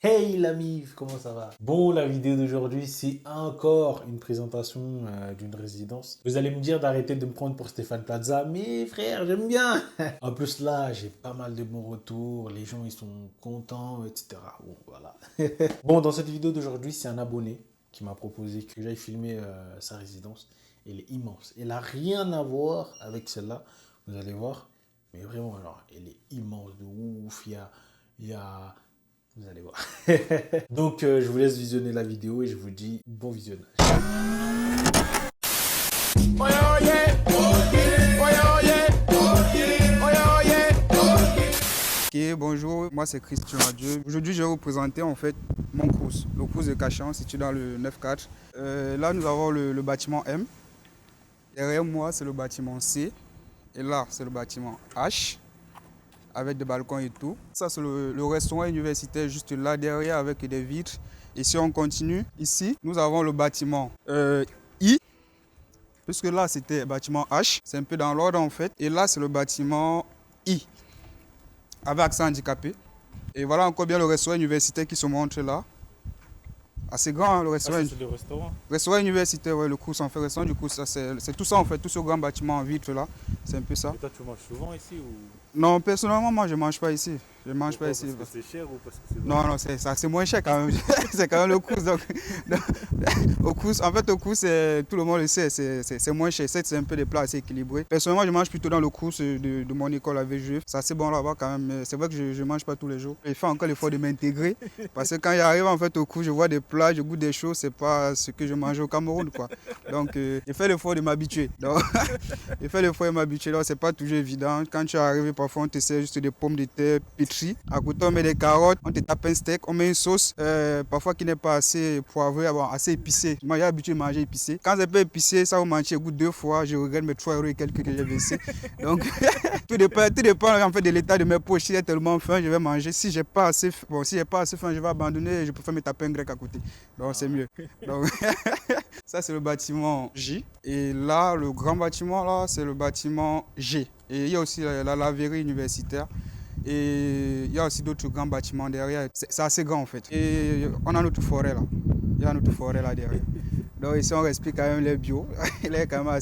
Hey l'ami, comment ça va? Bon, la vidéo d'aujourd'hui, c'est encore une présentation d'une résidence. Vous allez me dire d'arrêter de me prendre pour Stéphane Plaza, mais frère, j'aime bien. En plus là, j'ai pas mal de bons retours, les gens ils sont contents, etc. Bon, voilà. Bon, dans cette vidéo d'aujourd'hui, c'est un abonné qui m'a proposé que j'aille filmer sa résidence. Elle est immense. Elle a rien à voir avec celle-là, vous allez voir. Mais vraiment, alors, elle est immense de ouf. Il y a vous allez voir. Donc, je vous laisse visionner la vidéo et je vous dis bon visionnage. Ok, bonjour, moi c'est Christian Adieu. Aujourd'hui, je vais vous présenter en fait mon course, le course de Cachan, situé dans le 9-4. Là, nous avons le bâtiment M. Derrière moi, c'est le bâtiment C. Et là, c'est le bâtiment H, avec des balcons et tout. Ça, c'est le restaurant universitaire juste là derrière avec des vitres. Et si on continue, ici, nous avons le bâtiment I. Puisque là, c'était le bâtiment H. C'est un peu dans l'ordre en fait. Et là, c'est le bâtiment I, avec accent handicapé. Et voilà encore bien le restaurant universitaire qui se montre là. Assez grand, hein, le restaurant. Ah, c'est le restaurant. Restaurant universitaire, ouais, le cours en fait, restaurant du coup, c'est tout ça en fait, tout ce grand bâtiment en vitre là, c'est un peu ça. Et toi, tu manges souvent ici ou Non, personnellement, moi je mange pas ici. Je mange pourquoi? pas ici. Parce que c'est cher ou parce que c'est Non, non, c'est moins cher quand même. C'est quand même le cours. Au cours, en fait, au cours, tout le monde le sait, c'est moins cher. C'est un peu des plats assez équilibrés. Personnellement, je mange plutôt dans le cours de mon école à VGF. C'est assez bon là-bas quand même. Mais c'est vrai que je ne mange pas tous les jours. Je fais encore l'effort de m'intégrer. Parce que quand j'arrive en fait au cours, je vois des plats, je goûte des choses. C'est pas ce que je mange au Cameroun, quoi. Donc, je fais l'effort de m'habituer. Donc, je fais l'effort de m'habituer. Donc, c'est pas toujours évident. Quand tu arrives, parfois, on te sert juste des pommes de terre pétries. À côté, on met des carottes, on te tape un steak, on met une sauce, parfois qui n'est pas assez poivrée, assez épicée. Moi, j'ai l'habitude de manger épicé. Quand c'est pas épicé, ça vous mange, je goûte 2 fois, je regrette mes 3 € et quelques que j'ai versé. Donc, tout dépend en fait de l'état de mes poches. Si j'ai tellement faim, je vais manger. Si j'ai pas assez, si j'ai pas assez faim, je vais abandonner et je préfère me taper un grec à côté. Donc, c'est mieux. Donc, ça, c'est le bâtiment J. Et là, le grand bâtiment, là, c'est le bâtiment G. Et il y a aussi la laverie universitaire. Et il y a aussi d'autres grands bâtiments derrière. C'est assez grand en fait. Et on a notre forêt là. Il y a notre forêt là derrière. Donc ici on respire quand même les bio. Il est quand même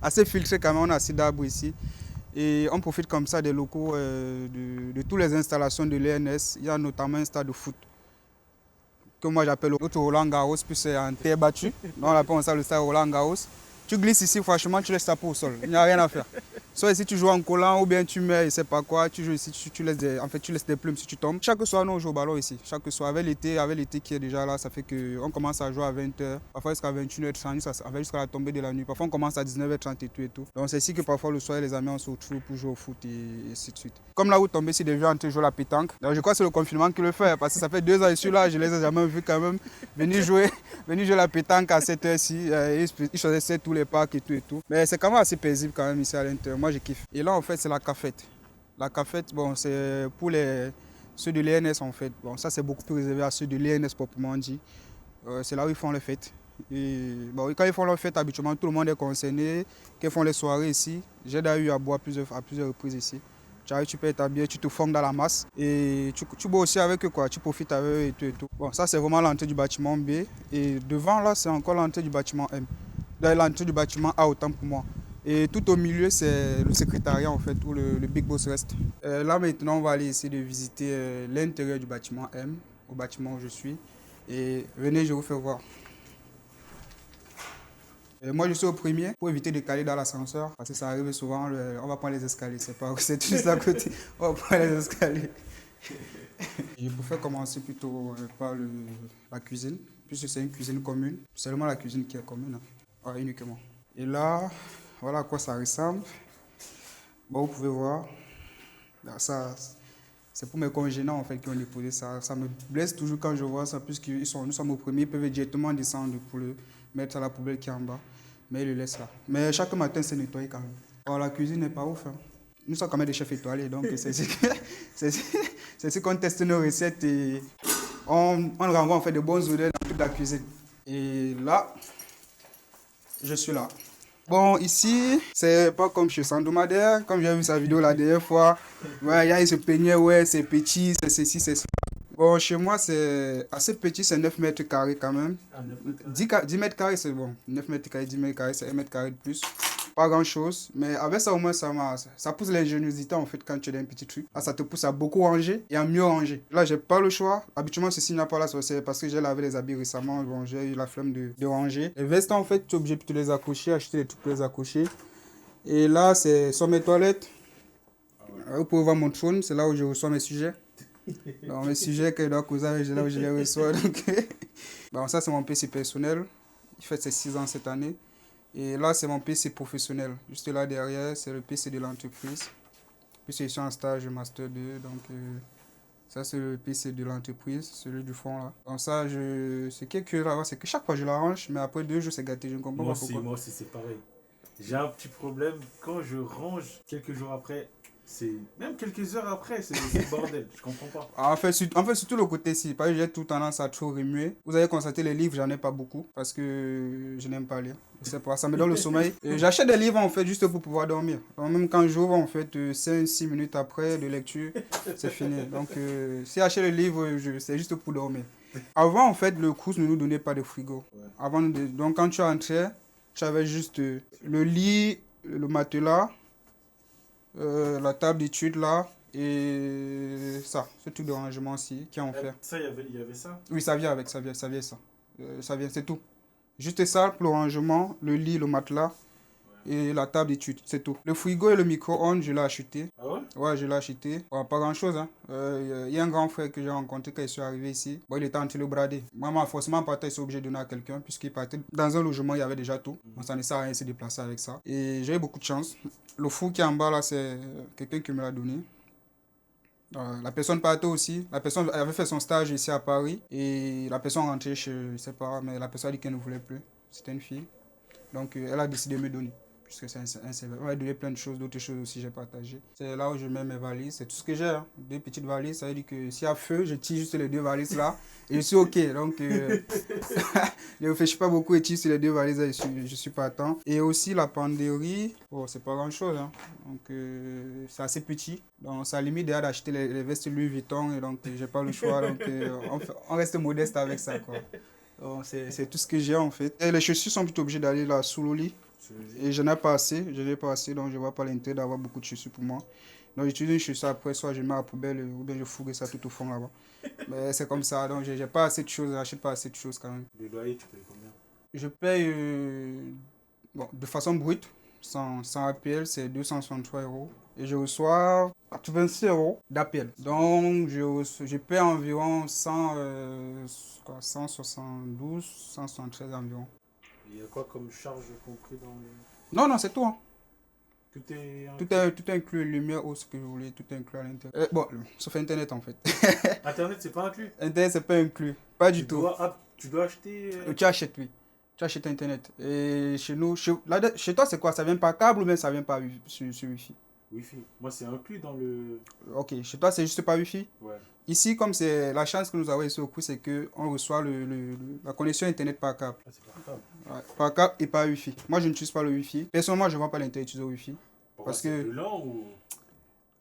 assez filtré quand même. On a assez d'arbres ici. Et on profite comme ça des locaux de toutes les installations de l'ENS. Il y a notamment un stade de foot que moi j'appelle notre Roland Garros, puis c'est en terre battue. Donc on appelle ça le stade Roland Garros. Tu glisses ici, franchement, tu laisses ta peau au sol. Il n'y a rien à faire. Soit ici tu joues en collant ou bien tu mets, je sais pas quoi, tu joues ici, tu laisses des plumes si tu tombes. Chaque soir, nous on joue au ballon ici. Chaque soir, avec l'été qui est déjà là, ça fait qu'on commence à jouer à 20h, parfois jusqu'à 21h30, jusqu'à la tombée de la nuit. Parfois on commence à 19h30 et tout. Donc c'est ici que parfois le soir, les amis, on se retrouve pour jouer au foot et ainsi de suite. Comme là où tomber, c'est des jeux entre jouer à la pétanque. Donc je crois que c'est le confinement qui le fait, parce que ça fait 2 ans que je suis là, je les ai jamais vus quand même venir jouer à la pétanque à 7h-ci. Ils choisissaient tous les parcs et tout. Mais c'est quand même assez paisible quand même ici à l'intérieur. Moi, je kiffe. Et là, en fait, c'est la cafette. La cafette, bon, c'est pour ceux de l'ENS, en fait. Bon, ça, c'est beaucoup plus réservé à ceux de l'ENS, proprement dit. C'est là où ils font les fêtes. Et bon, quand ils font leurs fêtes, habituellement, tout le monde est concerné. Quand ils font les soirées ici, j'ai d'ailleurs eu à boire à plusieurs reprises ici. Tu arrives, tu payes ta bière, tu te fonds dans la masse. Et tu bois aussi avec eux, quoi. Tu profites avec eux et tout et tout. Bon, ça, c'est vraiment l'entrée du bâtiment B. Et devant, là, c'est encore l'entrée du bâtiment M. L'entrée du bâtiment A, autant pour moi. Et tout au milieu, c'est le secrétariat en fait, où le Big Boss reste. Là maintenant, on va aller essayer de visiter l'intérieur du bâtiment M, au bâtiment où je suis. Et venez, je vous fais voir. Moi, je suis au premier pour éviter de caler dans l'ascenseur, parce que ça arrive souvent, on va prendre les escaliers, c'est juste à côté, on va prendre les escaliers. Je préfère commencer plutôt par la cuisine, puisque c'est une cuisine commune, seulement la cuisine qui est commune, hein. Ouais, uniquement. Et là, voilà à quoi ça ressemble. Bon, vous pouvez voir. Là, ça, c'est pour mes congénants en fait qui ont déposé ça. Ça me blesse toujours quand je vois ça, puisque nous sommes au premier, ils peuvent directement descendre pour le mettre à la poubelle qui est en bas. Mais ils le laissent là. Mais chaque matin, c'est nettoyé quand même. Alors, la cuisine n'est pas ouf, hein. Nous sommes quand même des chefs étoilés, donc c'est ce qu'on teste nos recettes et on renvoie en fait de bonnes odeurs dans toute la cuisine. Et là, je suis là. Bon, ici, c'est pas comme chez Sandomadaire, comme j'ai vu sa vidéo la dernière fois. Ouais, il se plaignait, ouais, c'est petit, c'est ceci, c'est ça. Bon, chez moi, c'est assez petit, c'est 9 mètres carrés quand même. Ah, 9 mètres carrés. 10 mètres carrés, c'est bon. 9 mètres carrés, 10 mètres carrés, c'est 1 mètre carré de plus. Pas grand-chose, mais avec ça, au moins, ça pousse l'ingéniosité, en fait, quand tu as un petit truc. Là, ça te pousse à beaucoup ranger et à mieux ranger. Là, j'ai pas le choix. Habituellement, ceci n'a pas là, c'est parce que j'ai lavé les habits récemment. Bon, j'ai eu la flemme de ranger. Les vestes, en fait, tu es obligé de te les accrocher, acheter des trucs pour les accrocher. Et là, c'est sur mes toilettes. Vous pouvez voir mon trône, c'est là où je reçois mes sujets. Donc, mes sujets que je dois causer, c'est là où je les reçois. Donc, bon, ça, c'est mon PC personnel. Il fait ses 6 ans cette année. Et là, c'est mon PC professionnel. Juste là derrière, c'est le PC de l'entreprise. Puis, je suis en stage Master 2. Donc, ça, c'est le PC de l'entreprise, celui du fond là. Donc, ça, ce qui est curieux là, c'est que chaque fois je l'arrange, mais après 2 jours, c'est gâté. Je ne comprends pas pourquoi. Moi aussi, c'est pareil. J'ai un petit problème. Quand je range, quelques jours après, même quelques heures après, c'est le bordel. Je comprends pas. Surtout le côté ci, parce que j'ai tout tendance à trop remuer. Vous avez constaté, les livres, j'en ai pas beaucoup, parce que je n'aime pas lire. C'est pas, ça me donne le sommeil. Et j'achète des livres, en fait, juste pour pouvoir dormir. Donc, même quand j'ouvre, en fait, 5-6 minutes après de lecture, c'est fini. Donc, si j'achète le livre, c'est juste pour dormir. Avant, en fait, le cours ne nous donnait pas de frigo. Ouais. Donc, quand tu entrais, tu avais juste le lit, le matelas, la table d'études là, et ça, ce truc de rangement aussi, qui est en fer. Ça, il y avait ça? Oui, ça vient avec, ça vient ça. Ça vient, c'est tout. Juste ça pour le rangement, le lit, le matelas et la table d'études, c'est tout. Le frigo et le micro-ondes, je l'ai acheté. Ah ouais? Ouais, je l'ai acheté. Ouais, pas grand-chose, hein. Y a un grand frère que j'ai rencontré quand il suis arrivé ici. Bon, il était en train de le brader. Moi, forcément, partait, il s'est obligé de donner à quelqu'un, puisqu'il partait dans un logement, il y avait déjà tout. On s'en est ça à rien se déplacer avec ça. Et j'ai eu beaucoup de chance. Le four qui est en bas, là, c'est quelqu'un qui me l'a donné. La personne partait aussi. La personne avait fait son stage ici à Paris. Et la personne rentrait chez ses parents, mais la personne a dit qu'elle ne voulait plus. C'était une fille. Donc, elle a décidé de me donner. Puisque c'est un CV. On m'a donné plein de choses, d'autres choses aussi j'ai partagé. C'est là où je mets mes valises. C'est tout ce que j'ai. Hein. 2 petites valises. Ça veut dire que s'il y a feu, je tire juste les 2 valises là. Et je suis OK. Donc, ne réfléchis pas beaucoup et tire sur les 2 valises. Là, je suis partant. Et aussi la penderie. Bon, c'est pas grand chose. Hein. Donc, c'est assez petit. Donc, ça limite déjà d'acheter les vestes Louis Vuitton. Et donc, j'ai pas le choix. Donc, on reste modeste avec ça. Quoi. Donc, c'est tout ce que j'ai en fait. Et les chaussures sont plutôt obligées d'aller là sous le lit. Et je n'ai pas assez, donc je ne vois pas l'intérêt d'avoir beaucoup de chaussures pour moi. Donc j'utilise une chaussure après, soit je mets à la poubelle ou bien je fougue ça tout au fond là-bas. Mais c'est comme ça, donc j'ai pas assez de choses, j'achète pas assez de choses quand même. Le loyer, tu payes combien? Je paye bon, de façon brute, sans APL, c'est 263 euros. Et je reçois 86 euros d'APL. Donc je paye environ 172, 173 environ. Il y a quoi comme charge compris dans le... Non, c'est tout. Hein. Tout est... Tout est inclus, lumière, eau, ce que vous voulez, tout est inclus à l'intérieur. Bon, sauf Internet en fait. Internet, c'est pas inclus? Internet, c'est pas inclus. Pas du tout. Tu dois acheter... Tu achètes, oui. Tu achètes Internet. Et chez nous, chez toi, c'est quoi? Ça vient par câble ou bien ça vient par sur Wi-Fi? Wi-Fi. Moi, c'est inclus dans le... Ok, chez toi, c'est juste par Wi-Fi? Ouais. Ici, comme c'est la chance que nous avons ici au coup, c'est qu'on reçoit la connexion Internet par câble. Ah, c'est par câble. Ouais, par câble et par Wi-Fi. Moi, je n'utilise pas le Wi-Fi. Personnellement, je ne vois pas l'intérêt d'utiliser le Wi-Fi. Pourquoi c'est plus lent ou...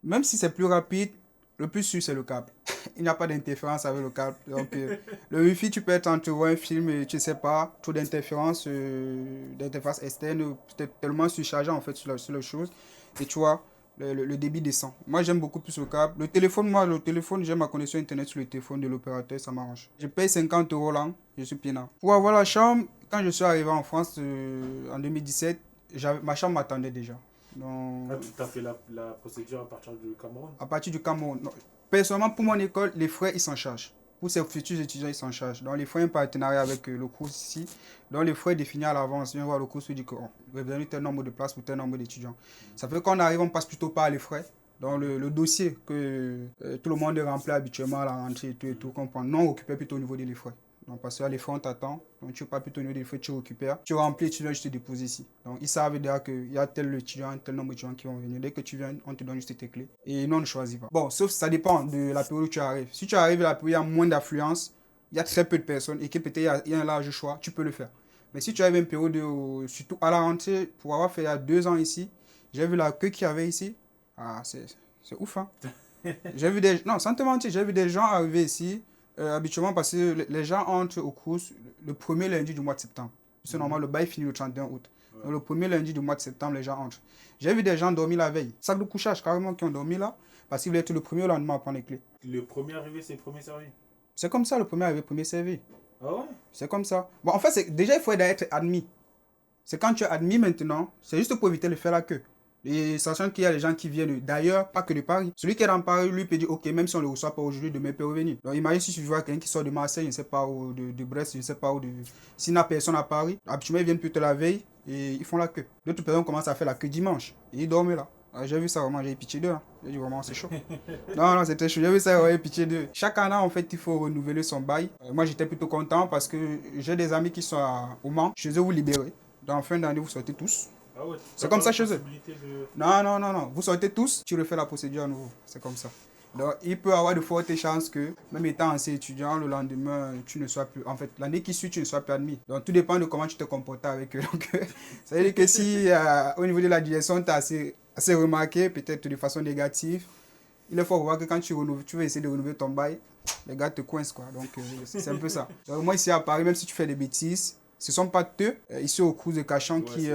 Même si c'est plus rapide, le plus sûr, c'est le câble. Il n'y a pas d'interférence avec le câble. Donc, le Wi-Fi, tu peux être en train de voir un film et tu ne sais pas, trop d'interférence, d'interface externe, peut-être tellement surchargé en fait sur la chose. Et tu vois, le débit descend. Moi, j'aime beaucoup plus le câble. Le téléphone, j'ai ma connexion Internet sur le téléphone de l'opérateur, ça m'arrange. Je paye 50 euros là, je suis peinard. Pour avoir la chambre, quand je suis arrivé en France en 2017, ma chambre m'attendait déjà. Donc, tu as fait la procédure à partir du Cameroun? À partir du Cameroun. Non. Personnellement, pour mon école, les frais, ils s'en chargent. Pour ces futurs étudiants, ils s'en chargent. Donc, les frais, un partenariat avec le cours ici. Donc, les frais définis à l'avance. Viens voir le cours, se dit que vous avez donné tel nombre de places pour tel nombre d'étudiants. Ça fait qu'on arrive, on passe plutôt par les frais. Donc, le dossier que tout le monde remplit habituellement à la rentrée et tout, comprend. Non, on occupait plutôt au niveau des frais. Donc, parce que les frais, on t'attend. Donc, tu ne pas plutôt au niveau des frais, tu récupères. Tu remplis, tu viens, je te dépose ici. Donc, ils savent déjà qu'il y a tel étudiant, tel nombre d'étudiants qui vont venir. Dès que tu viens, on te donne juste tes clés. Et non, on ne choisit pas. Bon, sauf ça dépend de la période où tu arrives. Si tu arrives à la période où il y a moins d'affluence, il y a très peu de personnes et que peut-être il y a un large choix, tu peux le faire. Mais si tu arrives à une période, surtout à la rentrée, pour avoir fait il y a 2 ans ici, j'ai vu la queue qu'il y avait ici. Ah, c'est ouf, hein. Non, sans te mentir, j'ai vu des gens arriver ici. Habituellement, parce que les gens entrent au cours le premier lundi du mois de septembre. C'est normal, le bail finit le 31 août. Ouais. Donc, le premier lundi du mois de septembre, les gens entrent. J'ai vu des gens dormir la veille. Sac de couchage, carrément, qui ont dormi là, parce qu'ils voulaient être le premier au lendemain à prendre les clés. Le premier arrivé, c'est le premier servi. C'est comme ça, le premier arrivé, premier servi. Ah ouais? C'est comme ça. Bon, en fait, déjà, il faut être admis. C'est quand tu es admis maintenant, c'est juste pour éviter de faire la queue. Et sachant qu'il y a des gens qui viennent d'ailleurs, pas que de Paris. Celui qui est dans Paris, lui, peut dire, ok, même si on ne le reçoit pas aujourd'hui, demain, il peut revenir. Donc imagine si tu vois quelqu'un qui sort de Marseille, je ne sais pas, ou de Brest, je ne sais pas, ou de... S'il n'a personne à Paris, habituellement, ils viennent plutôt la veille et ils font la queue. D'autres personnes commencent à faire la queue dimanche. Et ils dorment là. Alors, j'ai vu ça vraiment, j'ai eu pitié d'eux. Hein. J'ai dit vraiment, c'est chaud. Non, c'est très chaud. J'ai vu ça, j'ai eu pitié d'eux. Chaque année, en fait, il faut renouveler son bail. Moi, j'étais plutôt content parce que j'ai des amis qui sont au Mans. Je les ai vous libérer. Dans la fin d'année, vous sortez tous. Ah ouais, c'est comme ça chez eux. Non. Vous sortez tous, tu refais la procédure à nouveau. C'est comme ça. Donc, il peut y avoir de fortes chances que, même étant ancien étudiant, le lendemain, tu ne sois plus... En fait, l'année qui suit, tu ne sois plus admis. Donc, tout dépend de comment tu te comportes avec eux. Donc, ça veut dire que si, au niveau de la direction, tu as assez remarqué, peut-être de façon négative, il faut voir que quand tu veux essayer de renouveler ton bail, les gars te coincent, quoi. Donc, c'est un peu ça. Donc, moi, ici à Paris, même si tu fais des bêtises, ce ne sont pas eux, ici au Crous de Cachan, qui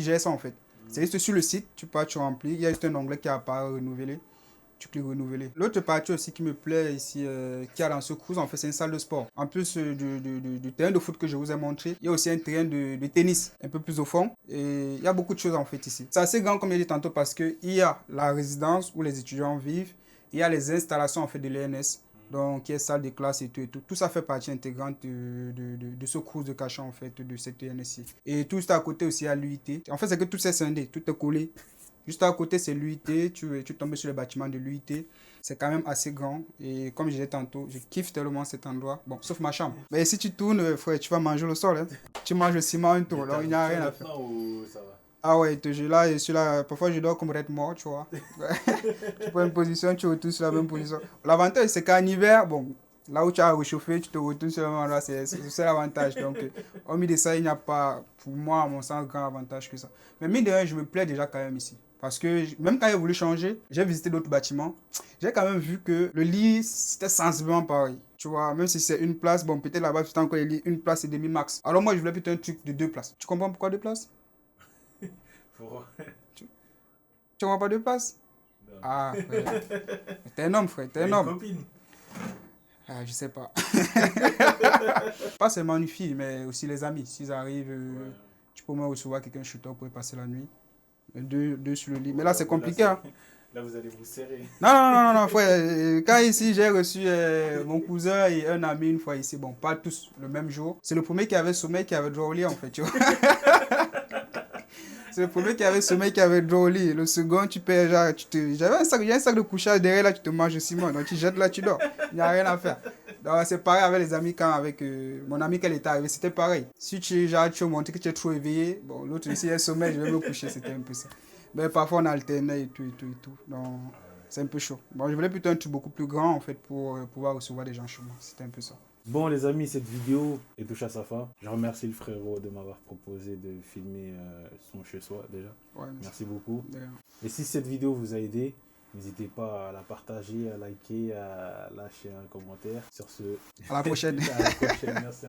gèrent ça, en fait. C'est juste sur le site, tu remplis, il y a juste un onglet qui apparaît renouveler. Tu cliques renouveler. L'autre partie aussi qui me plaît ici, qui a dans ce Crous, en fait, c'est une salle de sport. En plus du terrain de foot que je vous ai montré, il y a aussi un terrain de tennis, un peu plus au fond. Et il y a beaucoup de choses en fait ici. C'est assez grand comme je l'ai dit tantôt parce qu'il y a la résidence où les étudiants vivent, il y a les installations en fait de l'ENS. Donc, il y a salle de classe et tout et tout. Tout ça fait partie intégrante de ce Crous de Cachan, en fait, de cette ENSI. Et tout juste à côté aussi, il y a l'UIT. En fait, c'est que tout c'est scindé, tout est collé. Juste à côté, c'est l'UIT. Tu tombes sur le bâtiment de l'UIT. C'est quand même assez grand. Et comme je disais tantôt, je kiffe tellement cet endroit. Bon, sauf ma chambre. Mais si tu tournes, frère, tu vas manger le sol. Hein. Tu manges le ciment un tour. Alors, il n'y a rien à faire. Ça va? Ah ouais, je suis là, parfois je dors comme Red mort, tu vois. Tu prends une position, tu retournes sur la même position. L'avantage, c'est qu'en hiver, bon, là où tu as réchauffé, tu te retournes sur le même endroit, c'est l'avantage. Donc, hormis de ça, il n'y a pas, pour moi, à mon sens, grand avantage que ça. Mais mine de rien, je me plais déjà quand même ici. Parce que même quand j'ai voulu changer, j'ai visité d'autres bâtiments. J'ai quand même vu que le lit, c'était sensiblement pareil. Tu vois, même si c'est une place, bon, peut-être là-bas, tu as encore les lits, une place et demi max. Alors moi, je voulais plutôt un truc de 2 places. Tu comprends pourquoi 2 places? Tu n'auras pas de place? Non. Ah, frère. T'es un homme, frère. T'es un homme. Copine. Ah, je sais pas. Pas seulement une fille, mais aussi les amis. S'ils arrivent, tu peux même recevoir quelqu'un chez toi pour y passer la nuit. Deux sur le lit. Mais là, c'est compliqué. Là, là, vous allez vous serrer. Non, frère. Quand ici, j'ai reçu mon cousin et un ami une fois ici. Bon, pas tous le même jour. C'est le premier qui avait sommeil qui avait droit au lit, en fait. Tu vois. C'est le premier qui avait sommeil qui avait droit au lit. Le second, tu peux, genre, j'avais un sac de couchage derrière là, tu te manges le ciment. Donc tu jettes là, tu dors. Il n'y a rien à faire. Donc c'est pareil avec les amis quand avec mon ami quand il était arrivé, c'était pareil. Si tu veux montrer que tu es trop éveillé, bon, l'autre ici, il a sommeil, je vais me coucher, c'était un peu ça. Mais parfois on alternait et tout. Donc c'est un peu chaud. Bon, je voulais plutôt un truc beaucoup plus grand en fait pour pouvoir recevoir des gens chez moi. C'était un peu ça. Bon les amis, cette vidéo est touche à sa fin. Je remercie le frérot de m'avoir proposé de filmer son chez-soi déjà. Ouais, merci beaucoup. Et si cette vidéo vous a aidé, n'hésitez pas à la partager, à liker, à lâcher un commentaire. Sur ce, à la prochaine. À la prochaine, merci.